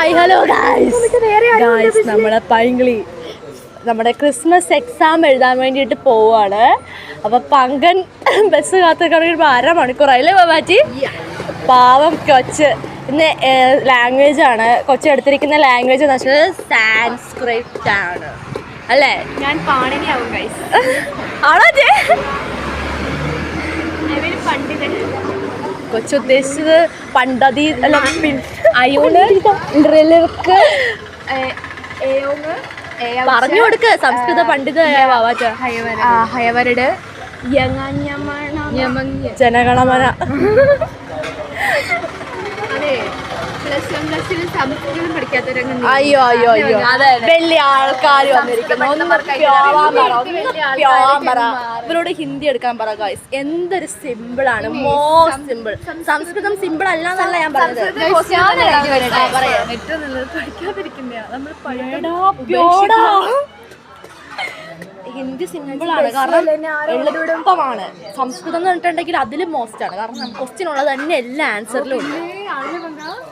Hi hello guys നമ്മളെ പൈങ്കിളി നമ്മുടെ Christmas exam എഴുതാൻ വേണ്ടിയിട്ട് പോവാണ്. അപ്പോൾ പങ്കൻ ബസ് കാത്തിരിക്കണമെങ്കിൽ അരമണിക്കൂറായില്ലേ ബാബാച്ചി? പാവം കൊച്ച്. ഇന്ന് ലാംഗ്വേജ് ആണ് കൊച്ചെടുത്തിരിക്കുന്ന ലാംഗ്വേജ് എന്ന് വെച്ചാൽ സാൻസ്ക്രിറ്റ് ആണ് അല്ലേ? ഞാൻ പാണിനിയാവും ഗൈസ്. ആണോ ചേ? പണ്ഡിതൻ. കൊച്ചുദ്ദേശിച്ചത് പണ്ടതി അല്ല അയൂണ് ഡ്രില്ലിർക്ക് പറഞ്ഞു കൊടുക്ക് സംസ്കൃത പണ്ഡിതയായ ബാബാച്ച. ഹയവരട് ജനഗണമന. അയ്യോ അയ്യോ അയ്യോ വലിയ ആൾക്കാർ വന്നിരിക്കുന്നു. ഇവരോട് ഹിന്ദി എടുക്കാൻ പറ ഗൈസ്. എന്തൊരു സിമ്പിൾ ആണ്, മോസ്റ്റ് സിമ്പിൾ. സംസ്കൃതം സിമ്പിൾ അല്ല എന്നല്ല ഞാൻ പറഞ്ഞത്. ഹിന്ദി സിമ്പിൾ ആണ്, കാരണം എളുപ്പമാണ്. സംസ്കൃതം എന്ന് പറഞ്ഞിട്ടുണ്ടെങ്കിൽ അതിൽ മോസ്റ്റ് ആണ്, കാരണം ക്വസ്റ്റ്യൻ ഉള്ളത് തന്നെ എല്ലാ ആൻസറിലും ഉണ്ട്.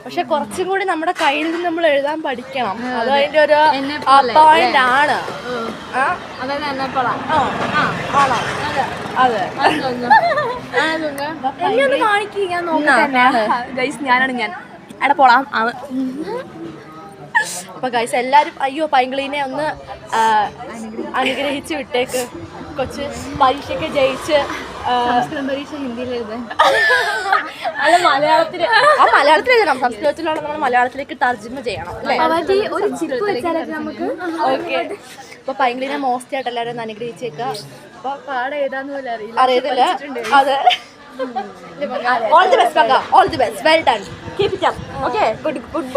പക്ഷെ കുറച്ചും കൂടി നമ്മുടെ കയ്യിൽ നിന്ന് നമ്മൾ എഴുതാൻ പഠിക്കണം. അത് അതിന്റെ ഒരു പോയിന്റ് ആണ്. അതെ ഞാനാണ് ഞാൻ എടാ പോളാം. അപ്പൊ ഗൈസ് എല്ലാരും അയ്യോ പൈങ്കിളീനെ ഒന്ന് അനുഗ്രഹിച്ച് വിട്ടേക്ക്. കൊച്ച് പരീക്ഷയ്ക്ക് ജയിച്ച് പരീക്ഷ ഹിന്ദിയിൽ എഴുതാൻ അല്ല മലയാളത്തില് മലയാളത്തിൽ എഴുതണം. സംസ്കൃതത്തിലുള്ള നമ്മൾ മലയാളത്തിലേക്ക് തർജ്ജമ ചെയ്യണം അല്ലേ? ഓക്കെ. അപ്പൊ പൈങ്കിളീനെ മോസ്റ്റ് ആയിട്ട് എല്ലാവരും ഒന്ന് അനുഗ്രഹിച്ചേക്കുക. അപ്പൊ പാടെ എഴുതാന്ന് പോലെ അറിയത്തില്ല. അതെ. All the best. All the best. Well done. Keep it up. Okay. Good.